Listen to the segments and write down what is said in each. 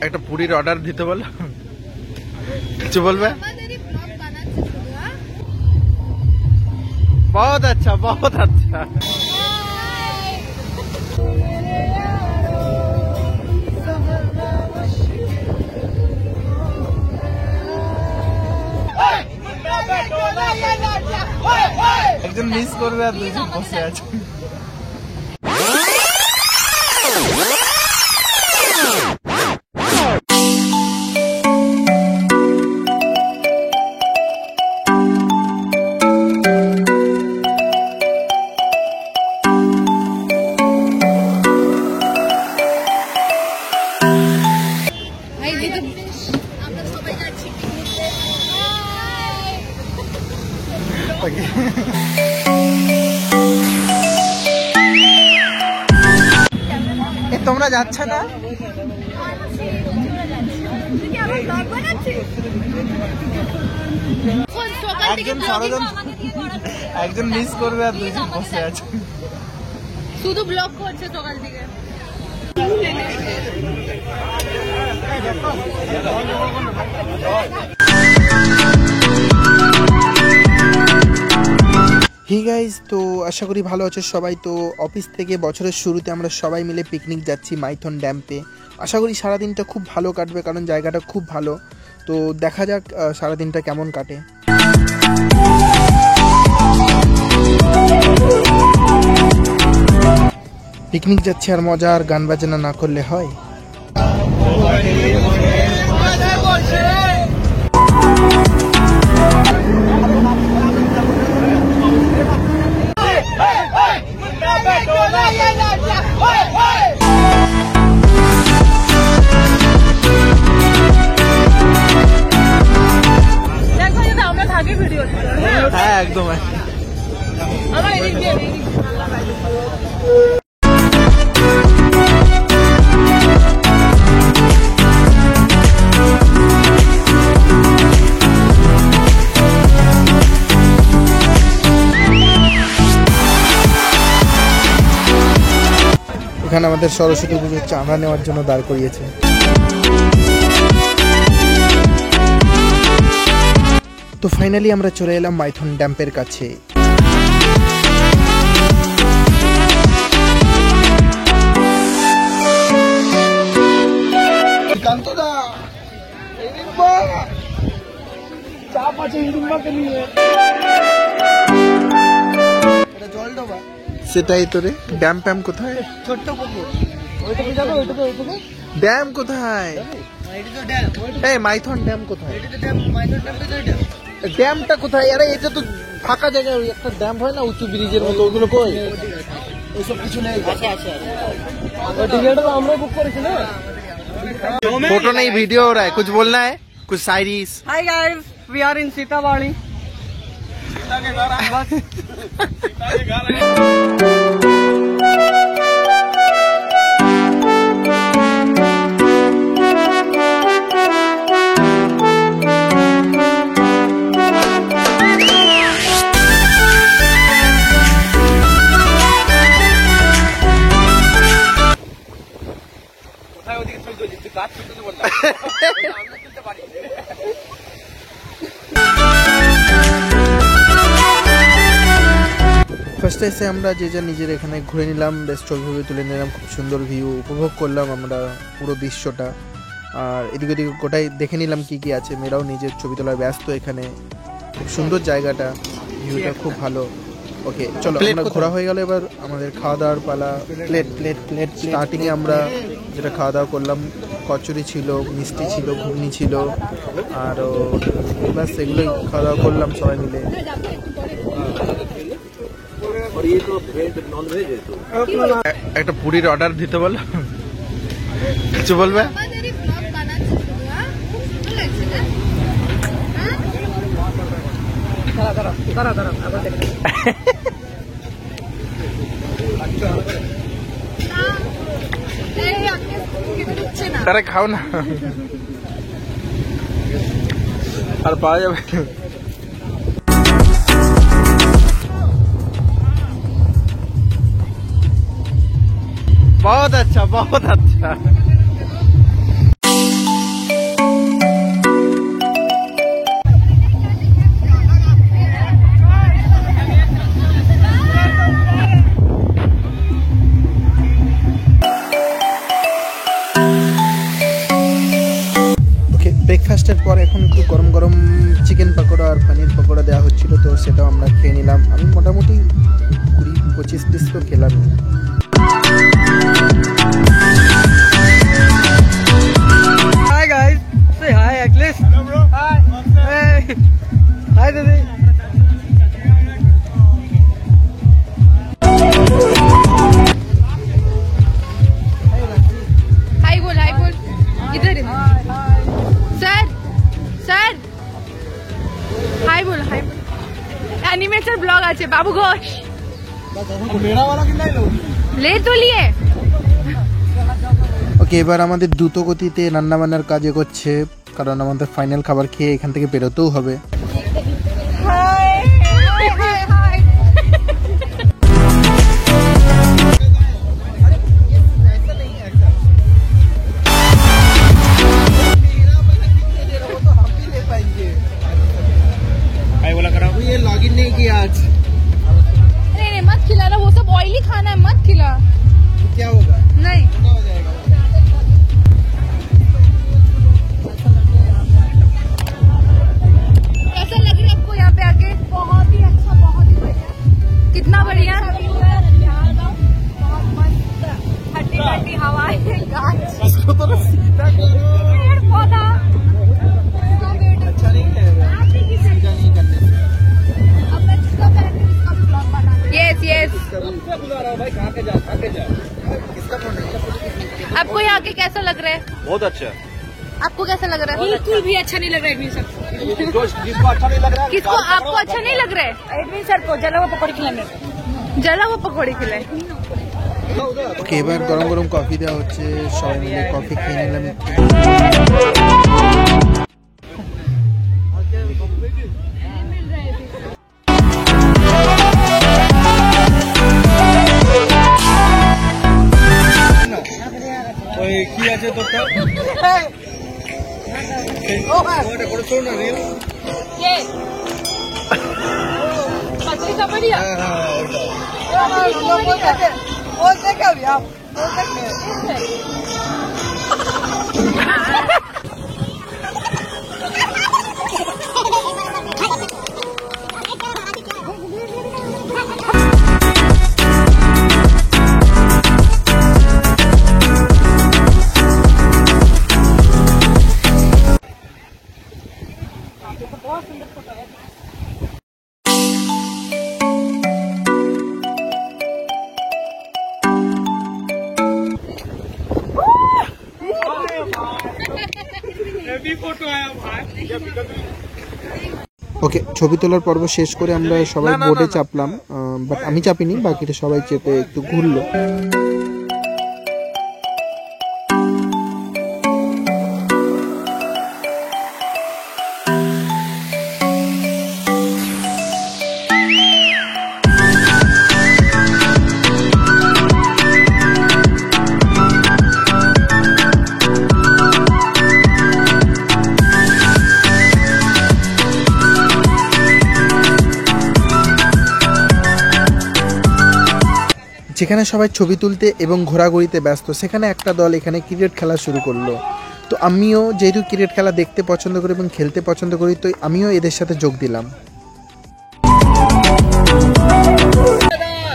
একটা পুরীর অর্ডার দিতে বলো, কিছু বলবে? बहुत अच्छा बहुत अच्छा। একজন মিস করবে আর দুজন বসে আছে। তোমরা যাচ্ছ না? একজন মিস করবে আর দুজন বসে আছে, শুধু ব্লগ করছে সকাল থেকে। হি গাইজ, তো আশা করি ভালো আছো সবাই। তো অফিস থেকে বছরের শুরুতে আমরা সবাই মিলে পিকনিক যাচ্ছি মাইথন ড্যাম্পে। আশা করি সারাদিনটা খুব ভালো কাটবে, কারণ জায়গাটা খুব ভালো। তো দেখা যাক সারাদিনটা কেমন কাটে। পিকনিক যাচ্ছি আর মজা আর গান বাজনা না করলে হয়? হ্যাঁ একদম। এখানে আমাদের সরস্বতী পুজোর চাঁদা নেওয়ার জন্য দাঁড় করিয়েছে। তো ফাইনালি আমরা চলে এলাম মাইথন ড্যাম্পের কাছে। সেটাই তো রে, ড্যাম প্যাম কোথায়? ছোট্ট পুকুর, ড্যাম কোথায়? এই মাইথন ড্যাম কোথায়? ড্যামটা কোথায়? আরে এটা তো ফাঁকা জায়গায় একটা ড্যাম হয় না উঁচু ব্রিজের মতো, ওগুলো কই? ওইসব কিছু নেই। টিকিটটা আমরা বুক করেছি না। फोटो नहीं वीडियो हो रहा है, कुछ बोलना है, कुछ शायरीज। Hi guys, we are in Sitabari. ফার্স্টে এসে আমরা যে যা নিজের এখানে ঘুরে নিলাম, বেশ ছবি তুলে নিলাম, খুব সুন্দর ভিউ উপভোগ করলাম আমরা পুরো দৃশ্যটা। আর এদিক ওদিক গোটাই দেখে নিলাম কি কি আছে। মেয়েরাও নিজের ছবি তোলায় ব্যস্ত। এখানে খুব সুন্দর জায়গাটা, ভিউটা খুব ভালো। ওকে চলো, আমরা ঘোরা হয়ে গেল, এবার আমাদের খাওয়া দাওয়ার পালা। প্লেট প্লেট প্লেট স্টার্টিংয়ে আমরা যেটা খাওয়া দাওয়া করলাম, কচুরি ছিল, মিষ্টি ছিল, ঘুগনি ছিল, আর ব্যাস এগুলোই খাওয়া দাওয়া করলাম সবাই মিলে। একটা পুরীর অর্ডার দিতে বলো, কিছু বলবে? তারা খাও না, আর পাওয়া যাবে। बहुत अच्छा बहुत अच्छा। ব্রেকফাস্টের পর এখন একটু গরম গরম চিকেন পকোড়া আর পনির পকোড়া দেওয়া হচ্ছিল, তো সেটাও আমরা খেয়ে নিলাম। আমি মোটামুটি 20-25 পিস তো খেলাম। Hi guys, say hi Achilles. Hello bro. Hi. Hey. Hi Didi. हाय बोल इधर सर सर हाय बोल एनिमेटेड ब्लॉग আছে বাবু ঘোষ ले तो लिए। ওকে, এবার আমাদের দ্রুত গতিতে রান্নাবান্নার কাজ এগোচ্ছে, কারণ আমাদের ফাইনাল খাবার খেয়ে এখান থেকে বেরোতেও হবে। ये लॉगिन नहीं किया आज। नहीं मत खिला ना, वो सब ऑयली खाना है, मत खिला। क्या होगा? नहीं हो जाएगा। कैसा लग रहा है आपको यहाँ पे आके? बहुत ही अच्छा, बहुत ही बढ़िया। कितना बढ़िया, बहुत मस्त ठंडी ठंडी हवाएं, गाछ, पेड़ पौधा। अच्छा नहीं लगेगा। सीधा नहीं करने से। अब मैं जिसका पहले उसका भी ब्लॉग बना। Yes yes. किसका बुला रहा हूँ भाई? खा के जा। किसका फोन है? आपको यहाँ के कैसा लग रहा है? बहुत अच्छा। आपको कैसा लग रहा है? बिल्कुल भी अच्छा नहीं लग रहा है एडमिन सर। जिसको अच्छा नहीं लग रहा है, किसको? आपको अच्छा नहीं लग रहा है? एडमिन सर को जला हुआ पकौड़ी खिलाने, जला हुआ पकौड़ी खिलाए। ওকে, এবার গরম গরম কফি দেওয়া হচ্ছে, সবাই মিলে কফি খেয়ে নিলাম। ওই কি আছে তোর তো? ওটা করে শোন না রিল। ये पतली सा बढ़िया। वो क्या भैया? ওকে, ছবি তোলার পর্ব শেষ করে আমরা সবাই বোর্ডে চাপলাম, বাট আমি চাপিনি, বাকিটা সবাই চেপে একটু ঘুরলো। যেখানে সবাই ছবি তুলতে এবং ঘোরাঘুরিতে ব্যস্ত, সেখানে একটা দল এখানে ক্রিকেট খেলা শুরু করলো। তো আমিও যেহেতু ক্রিকেট খেলা দেখতে পছন্দ করি এবং খেলতে পছন্দ করি, তো আমিও এদের সাথে যোগ দিলাম।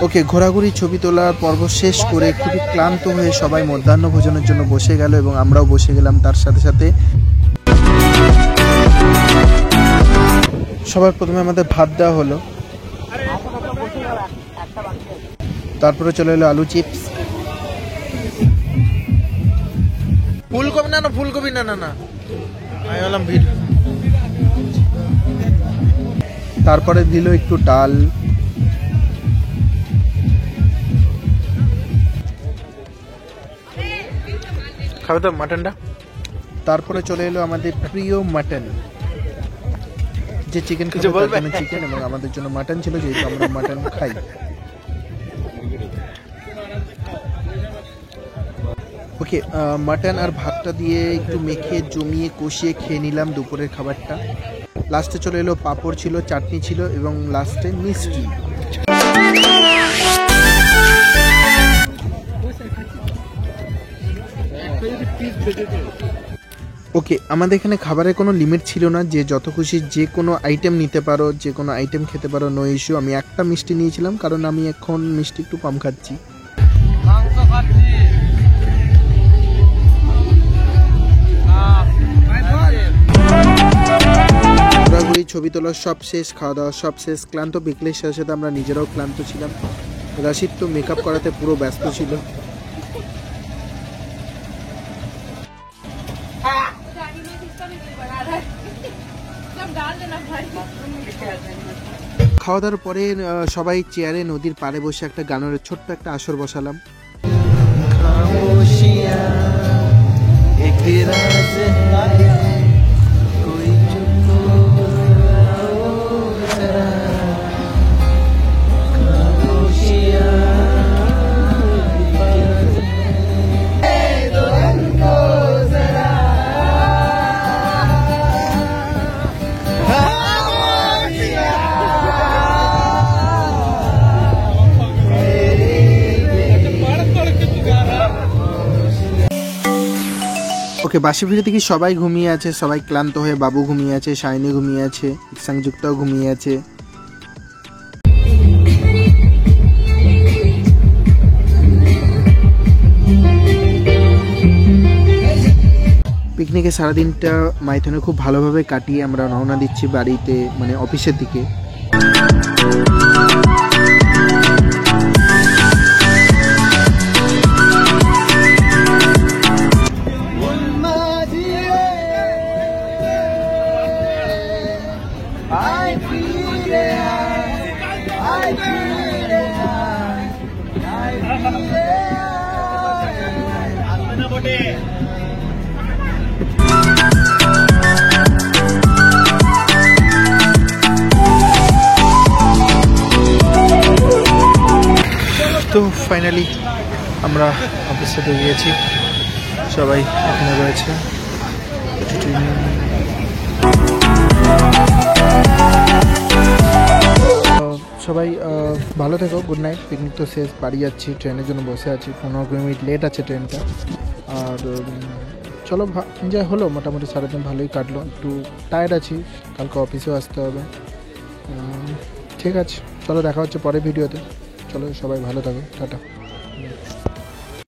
ওকে, ঘোরাঘুরি ছবি তোলার পর্ব শেষ করে খুবই ক্লান্ত হয়ে সবাই মধ্যাহ্ন ভোজনের জন্য বসে গেল এবং আমরাও বসে গেলাম তার সাথে সাথে। সবার প্রথমে আমাদের ভাত দেওয়া হলো, তারপরে চলে এলো আলু চিপস, ফুলকপি না ফুলকপি না না না আমি বললাম ভিড়। তারপরে দিল একটু ডাল, খাবে তো মাটনটা। তারপরে চলে এলো আমাদের প্রিয় মাটন, যে চিকেন চিকেন এবং আমাদের জন্য মাটন ছিল, যেহেতু আমরা মাটন খাই। ওকে, মাটন আর ভাতটা দিয়ে একটু মেখে জমিয়ে কষিয়ে খেয়ে নিলাম দুপুরের খাবারটা। লাস্টে চলে এলো পাঁপড় ছিল, চাটনি ছিল এবং লাস্টে মিষ্টি। ওকে, আমাদের এখানে খাবারের কোনো লিমিট ছিল না, যে যত খুশি যে কোনো আইটেম নিতে পারো, যে কোনো আইটেম খেতে পারো, নো ইস্যু। আমি একটা মিষ্টি নিয়েছিলাম কারণ আমি এখন মিষ্টি একটু কম খাচ্ছি। ঘোরাঘুরি, ছবি তোলা সব শেষ, খাওয়া দাওয়া সব শেষ। ক্লান্ত বিকেলের সাথে সাথে আমরা নিজেরাও ক্লান্ত ছিলাম। রাশিদ তো মেকআপ করাতে পুরো ব্যস্ত ছিল। খাওয়া দাওয়ার পরে সবাই চেয়ারে নদীর পাড়ে বসে একটা গানের ছোট্ট একটা আসর বসালাম। ওকে, বাসি ফিরে দেখি সবাই ঘুমিয়ে আছে, সবাই ক্লান্ত হয়ে। বাবু ঘুমিয়ে আছে, শাইনি ঘুমিয়ে আছে, সংযুক্তাও ঘুমিয়ে আছে। পিকনিকে সারাদিনটা মাইথনে খুব ভালোভাবে কাটিয়ে আমরা রওনা দিচ্ছি বাড়িতে, মানে অফিসের দিকে। তো ফাইনালি আমরা অফিসে বেরিয়েছি, সবাই এখানে রয়েছে। সবাই ভালো থেকো, গুড নাইট। পিকনিক তো শেষ, বাড়ি যাচ্ছি, ট্রেনের জন্য বসে আছি। 15 মিনিট লেট আছে ট্রেনটা। আর চলো, এনজয় হলো মোটামুটি, সারাদিন ভালোই কাটলো। একটু টায়ার্ড আছি, কালকে অফিসেও আসতে হবে। ঠিক আছে, চলো দেখা হচ্ছে পরের ভিডিওতে। চলো, সবাই ভালো থাকো, টাটা।